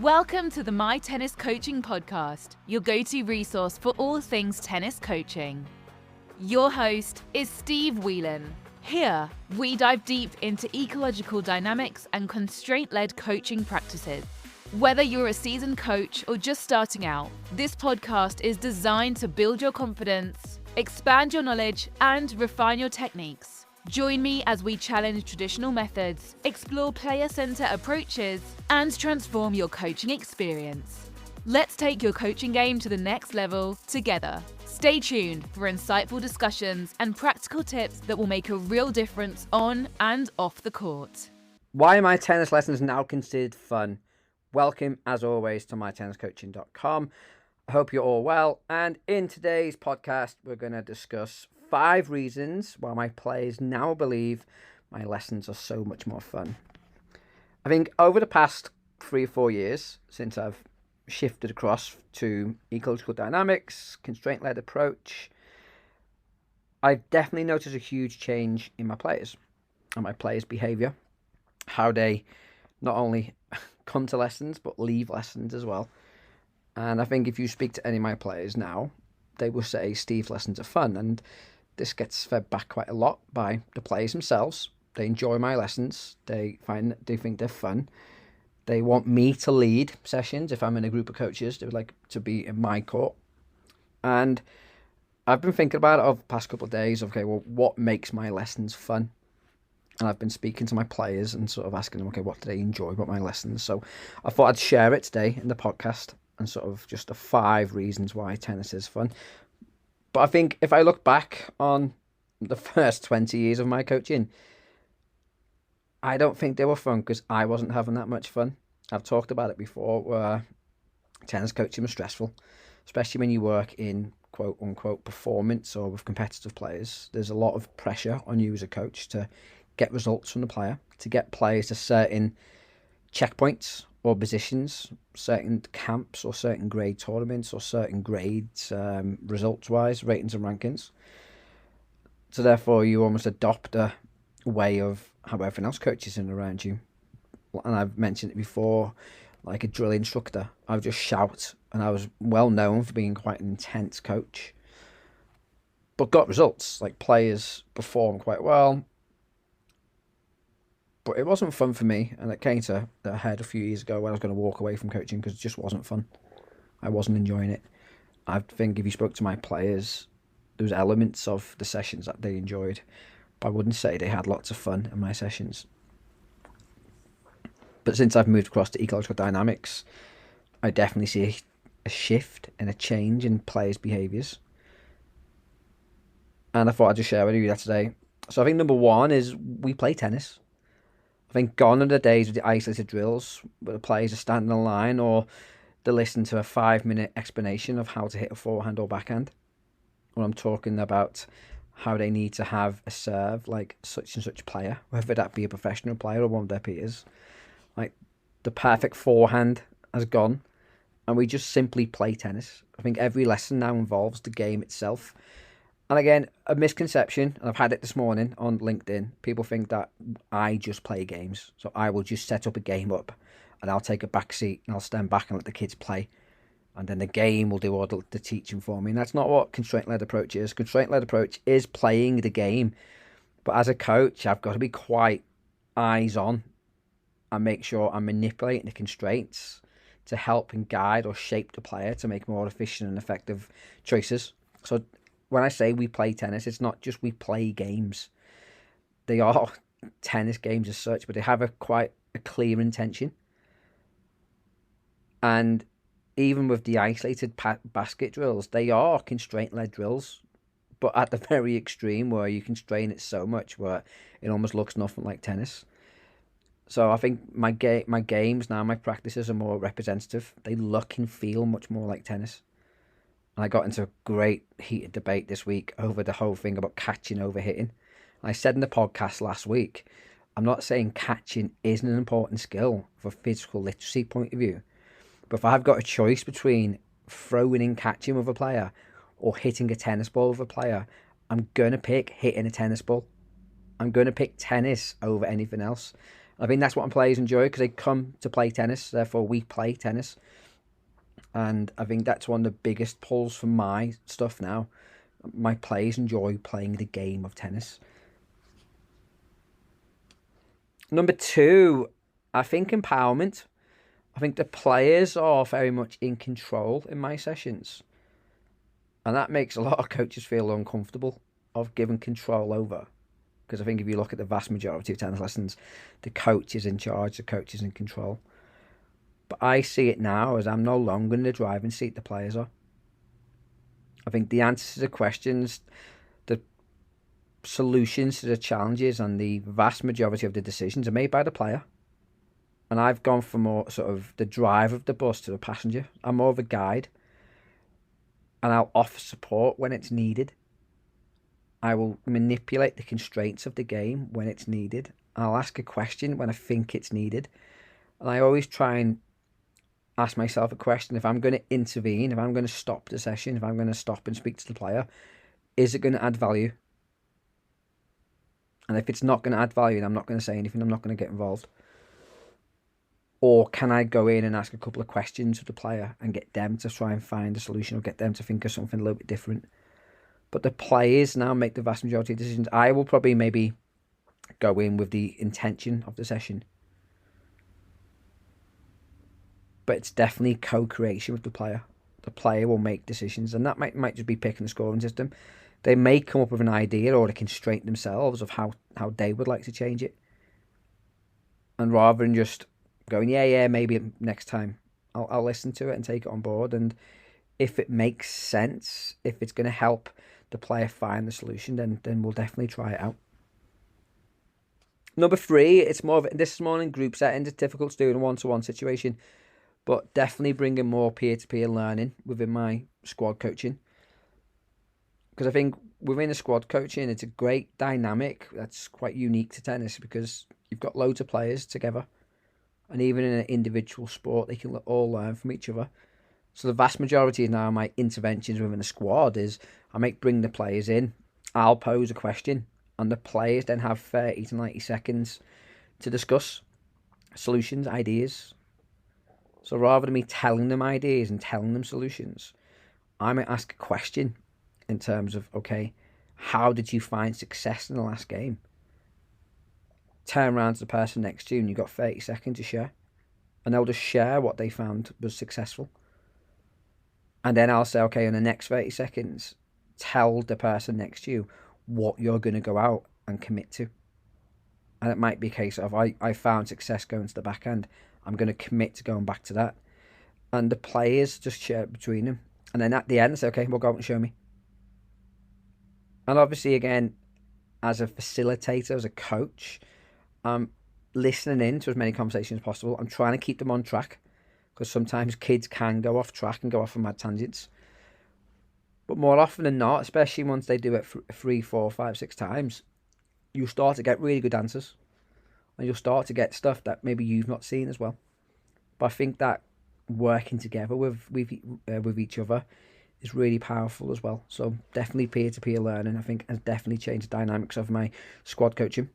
Welcome to the My Tennis Coaching Podcast, your go-to resource for all things tennis coaching. Your host is Steve Whelan. Here, we dive deep into ecological dynamics and constraint-led coaching practices. Whether you're a seasoned coach or just starting out, this podcast is designed to build your confidence, expand your knowledge, and refine your techniques. Join me as we challenge traditional methods, explore player-centered approaches, and transform your coaching experience. Let's take your coaching game to the next level together. Stay tuned for insightful discussions and practical tips that will make a real difference on and off the court. Why are my tennis lessons now considered fun? Welcome, as always, to mytenniscoaching.com. I hope you're all well. And in today's podcast, we're going to discuss 5 reasons why my players now believe my lessons are so much more fun. I think over the past 3 or 4 years, since I've shifted across to ecological dynamics, constraint-led approach, I've definitely noticed a huge change in my players and my players' behaviour, how they not only come to lessons, but leave lessons as well. And I think if you speak to any of my players now, they will say Steve's lessons are fun. And this gets fed back quite a lot by the players themselves. They enjoy my lessons. They think they're fun. They want me to lead sessions. If I'm in a group of coaches, they would like to be in my court. And I've been thinking about it over the past couple of days. Okay, well, what makes my lessons fun? And I've been speaking to my players and sort of asking them, okay, what do they enjoy about my lessons? So I thought I'd share it today in the podcast and sort of just the 5 reasons why tennis is fun. But I think if I look back on the first 20 years of my coaching, I don't think they were fun because I wasn't having that much fun. I've talked about it before where tennis coaching was stressful, especially when you work in quote unquote performance or with competitive players. There's a lot of pressure on you as a coach to get results from the player, to get players to certain checkpoints or positions, certain camps or certain grade tournaments or certain grades, results-wise, ratings and rankings. So therefore, you almost adopt a way of how everyone else coaches in around you. And I've mentioned it before, like a drill instructor, I would just shout, and I was well known for being quite an intense coach, but got results. Like players perform quite well. But it wasn't fun for me, and it came to a head a few years ago when I was going to walk away from coaching because it just wasn't fun. I wasn't enjoying it. I think if you spoke to my players, there was elements of the sessions that they enjoyed, but I wouldn't say they had lots of fun in my sessions. But since I've moved across to ecological dynamics, I definitely see a shift and a change in players' behaviours. And I thought I'd just share with you that today. So I think number 1 is we play tennis. I think gone are the days of the isolated drills where the players are standing in line or they listen to a 5-minute explanation of how to hit a forehand or backhand. When I'm talking about how they need to have a serve like such and such player, whether that be a professional player or one of their peers. Like the perfect forehand has gone and we just simply play tennis. I think every lesson now involves the game itself. And again, a misconception, and I've had it this morning on LinkedIn, people think that I just play games. So I will just set up a game up and I'll take a back seat and I'll stand back and let the kids play. And then the game will do all the teaching for me. And that's not what constraint-led approach is. Constraint-led approach is playing the game. But as a coach, I've got to be quite eyes on and make sure I'm manipulating the constraints to help and guide or shape the player to make more efficient and effective choices. So when I say we play tennis, it's not just we play games. They are tennis games as such, but they have quite a clear intention. And even with the isolated basket drills, they are constraint-led drills, but at the very extreme where you constrain it so much where it almost looks nothing like tennis. So I think my games now, my practices are more representative. They look and feel much more like tennis. And I got into a great heated debate this week over the whole thing about catching over hitting. And I said in the podcast last week, I'm not saying catching isn't an important skill from a physical literacy point of view. But if I've got a choice between throwing in catching with a player or hitting a tennis ball with a player, I'm going to pick hitting a tennis ball. I'm going to pick tennis over anything else. I think that's what players enjoy because they come to play tennis, therefore we play tennis. And I think that's one of the biggest pulls for my stuff now. My players enjoy playing the game of tennis. Number 2, I think empowerment. I think the players are very much in control in my sessions. And that makes a lot of coaches feel uncomfortable of giving control over. Because I think if you look at the vast majority of tennis lessons, the coach is in charge, the coach is in control. But I see it now as I'm no longer in the driving seat, the players are. I think the answers to the questions, the solutions to the challenges, and the vast majority of the decisions are made by the player. And I've gone from more sort of the drive of the bus to the passenger. I'm more of a guide. And I'll offer support when it's needed. I will manipulate the constraints of the game when it's needed. I'll ask a question when I think it's needed. And I always try and ask myself a question. If I'm going to intervene, if I'm going to stop the session, if I'm going to stop and speak to the player, is it going to add value? And if it's not going to add value, then I'm not going to say anything. I'm not going to get involved. Or can I go in and ask a couple of questions of the player and get them to try and find a solution or get them to think of something a little bit different? But the players now make the vast majority of decisions. I will probably maybe go in with the intention of the session. But it's definitely co-creation with the player. The player will make decisions, and that might just be picking the scoring system. They may come up with an idea or a constraint themselves of how they would like to change it. And rather than just going, yeah, maybe next time, I'll listen to it and take it on board. And if it makes sense, if it's going to help the player find the solution, then we'll definitely try it out. Number 3, it's more of this is more in group settings. It's difficult to do in a one-to-one situation, but definitely bringing more peer-to-peer learning within my squad coaching. Because I think within the squad coaching, it's a great dynamic that's quite unique to tennis because you've got loads of players together. And even in an individual sport, they can all learn from each other. So the vast majority of now my interventions within the squad is I bring the players in, I'll pose a question, and the players then have 30 to 90 seconds to discuss solutions, ideas. So rather than me telling them ideas and telling them solutions, I might ask a question in terms of, okay, how did you find success in the last game? Turn around to the person next to you and you've got 30 seconds to share. And they'll just share what they found was successful. And then I'll say, okay, in the next 30 seconds, tell the person next to you what you're going to go out and commit to. And it might be a case of, I found success going to the backhand. I'm going to commit to going back to that. And the players just share it between them. And then at the end, say, okay, well, go out and show me. And obviously, again, as a facilitator, as a coach, I'm listening in to as many conversations as possible. I'm trying to keep them on track because sometimes kids can go off track and go off on mad tangents. But more often than not, especially once they do it 3, 4, 5, 6 times, you'll start to get really good answers. And you'll start to get stuff that maybe you've not seen as well. But I think that working together with each other is really powerful as well. So definitely peer-to-peer learning, I think, has definitely changed the dynamics of my squad coaching.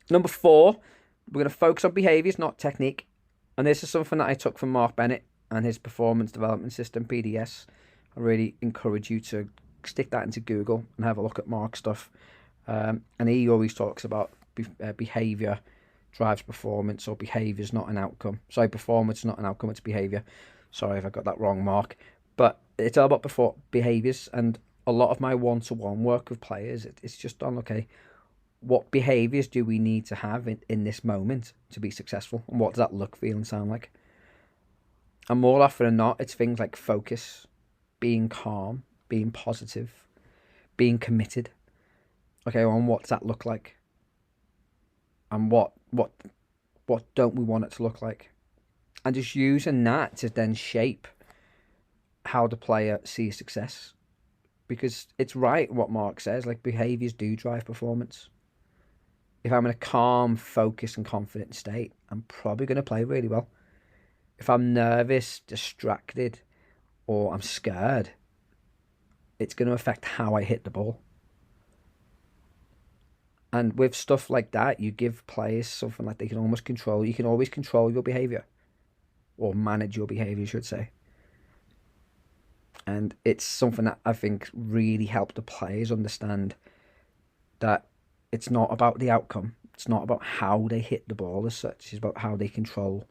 Number 4, we're going to focus on behaviours, not technique. And this is something that I took from Mark Bennett and his performance development system, PDS. I really encourage you to stick that into Google and have a look at Mark's stuff. And he always talks about behaviour drives performance, or behaviour is not an outcome. Sorry, performance is not an outcome, it's behaviour. Sorry if I got that wrong, Mark. But it's all about behaviours, and a lot of my one-to-one work with players, it's just on, okay, what behaviours do we need to have in this moment to be successful? And what does that look, feel and sound like? And more often than not, it's things like focus, being calm, being positive, being committed. Okay, well, and what does that look like? And what don't we want it to look like? And just using that to then shape how the player sees success. Because it's right what Mark says, like behaviours do drive performance. If I'm in a calm, focused and confident state, I'm probably going to play really well. If I'm nervous, distracted, or I'm scared, it's going to affect how I hit the ball. And with stuff like that, you give players something like they can almost control. You can always control your behaviour, or manage your behaviour, I should say. And it's something that I think really helped the players understand that it's not about the outcome. It's not about how they hit the ball as such. It's about how they control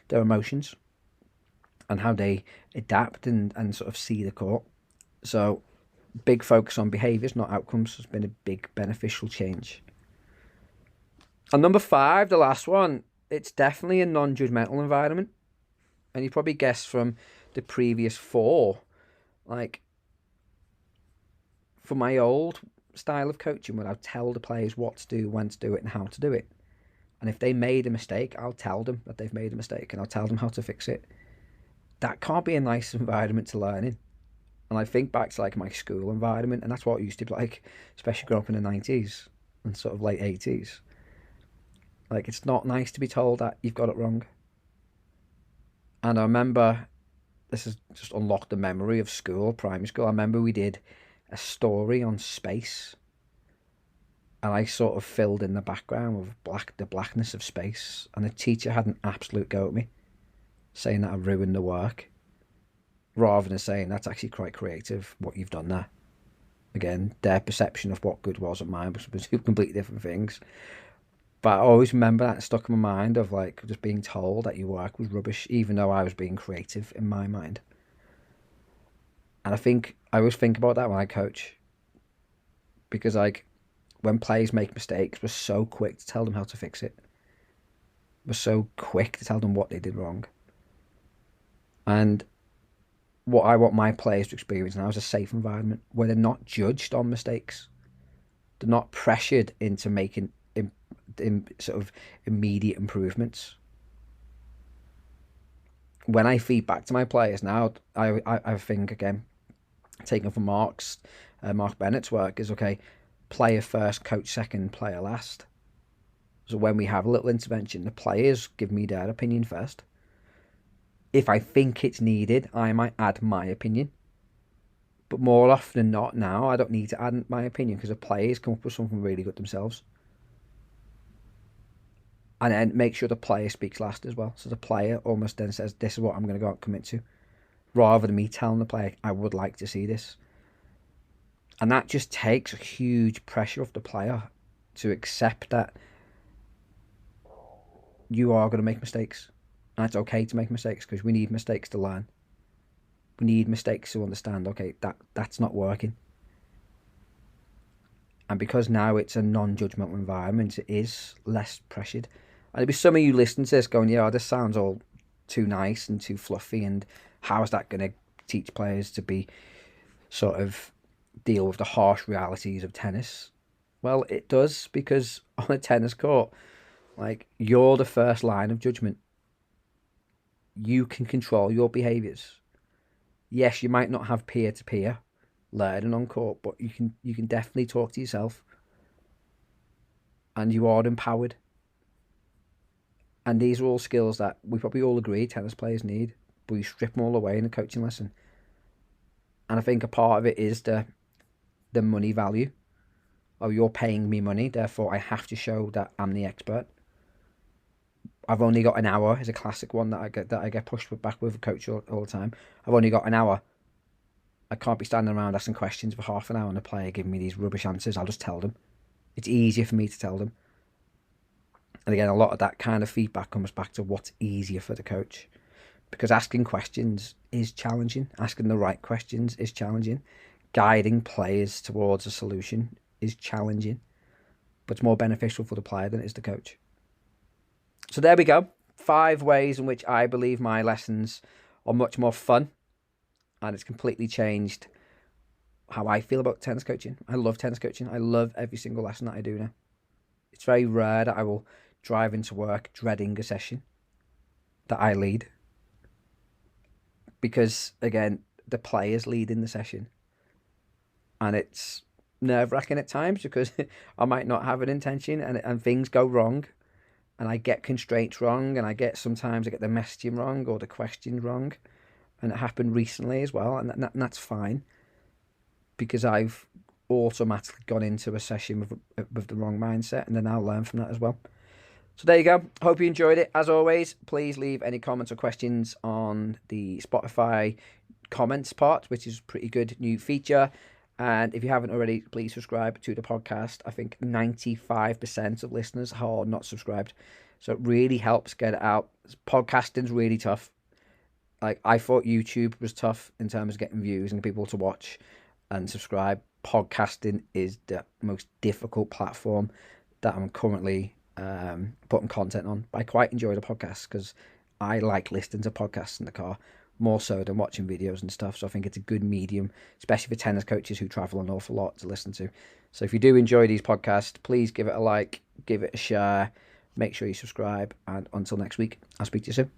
their emotions and how they adapt and sort of see the court. So big focus on behaviours, not outcomes, has been a big beneficial change. And number 5, the last one, it's definitely a non-judgmental environment. And you probably guessed from the previous 4, like, for my old style of coaching, where I'd tell the players what to do, when to do it, and how to do it. And if they made a mistake, I'll tell them that they've made a mistake, and I'll tell them how to fix it. That can't be a nice environment to learn in. And I think back to like my school environment, and that's what it used to be like, especially growing up in the 90s and sort of late 80s. Like, it's not nice to be told that you've got it wrong. And I remember, this has just unlocked the memory of school, primary school. I remember we did a story on space, and I sort of filled in the background with the blackness of space, and the teacher had an absolute go at me, saying that I ruined the work, rather than saying that's actually quite creative what you've done there. Again, their perception of what good was and mine was two completely different things. But I always remember that stuck in my mind, of like just being told that your work was rubbish, even though I was being creative in my mind. And I always think about that when I coach, because like when players make mistakes, we're so quick to tell them how to fix it. We're so quick to tell them what they did wrong. And what I want my players to experience now is a safe environment where they're not judged on mistakes. They're not pressured into making sort of immediate improvements. When I feed back to my players now, I think, again, taken from Mark Bennett's work, is okay, player first, coach second, player last. So when we have a little intervention, the players give me their opinion first. If I think it's needed, I might add my opinion. But more often than not now, I don't need to add my opinion, because the players come up with something really good themselves. And then make sure the player speaks last as well. So the player almost then says, this is what I'm going to go out and commit to, rather than me telling the player, I would like to see this. And that just takes a huge pressure off the player to accept that you are going to make mistakes. And it's okay to make mistakes, because we need mistakes to learn. We need mistakes to understand, okay, that's not working. And because now it's a non-judgmental environment, it is less pressured. And there'll be some of you listening to this going, yeah, this sounds all too nice and too fluffy, and how is that going to teach players to be sort of deal with the harsh realities of tennis? Well, it does, because on a tennis court, like, you're the first line of judgment. You can control your behaviours. Yes, you might not have peer-to-peer learning on court, but you can definitely talk to yourself, and you are empowered. And these are all skills that we probably all agree tennis players need, but we strip them all away in a coaching lesson. And I think a part of it is the money value. Oh, you're paying me money, therefore I have to show that I'm the expert. I've only got an hour is a classic one that I get pushed back with a coach all the time. I've only got an hour. I can't be standing around asking questions for half an hour and the player giving me these rubbish answers. I'll just tell them. It's easier for me to tell them. And again, a lot of that kind of feedback comes back to what's easier for the coach. Because asking questions is challenging. Asking the right questions is challenging. Guiding players towards a solution is challenging. But it's more beneficial for the player than it is the coach. So there we go. 5 ways in which I believe my lessons are much more fun. And it's completely changed how I feel about tennis coaching. I love tennis coaching. I love every single lesson that I do now. It's very rare that I will drive into work dreading a session that I lead. Because, again, the players lead in the session. And it's nerve-wracking at times, because I might not have an intention, and things go wrong. And I get constraints wrong, and sometimes I get the messaging wrong or the questions wrong. And it happened recently as well, and that's fine, because I've automatically gone into a session with the wrong mindset, and then I'll learn from that as well. So there you go. Hope you enjoyed it. As always, please leave any comments or questions on the Spotify comments part, which is a pretty good new feature. And if you haven't already, please subscribe to the podcast. I think 95% of listeners are not subscribed. So it really helps get it out. Podcasting's really tough. Like, I thought YouTube was tough in terms of getting views and people to watch and subscribe. Podcasting is the most difficult platform that I'm currently putting content on. I quite enjoy the podcast because I like listening to podcasts in the car more so than watching videos and stuff. So I think it's a good medium, especially for tennis coaches who travel an awful lot, to listen to. So if you do enjoy these podcasts, please give it a like, give it a share, make sure you subscribe, and until next week, I'll speak to you soon.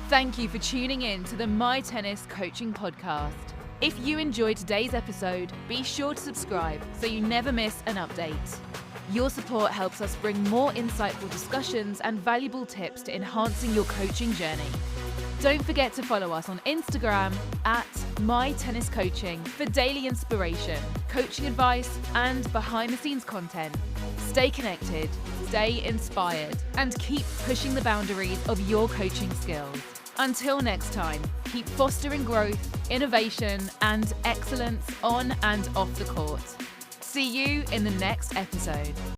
Thank you for tuning in to the My Tennis Coaching Podcast. If you enjoyed today's episode, be sure to subscribe so you never miss an update. Your support helps us bring more insightful discussions and valuable tips to enhancing your coaching journey. Don't forget to follow us on Instagram at MyTennisCoaching for daily inspiration, coaching advice, and behind-the-scenes content. Stay connected, stay inspired, and keep pushing the boundaries of your coaching skills. Until next time, keep fostering growth, innovation, and excellence on and off the court. See you in the next episode.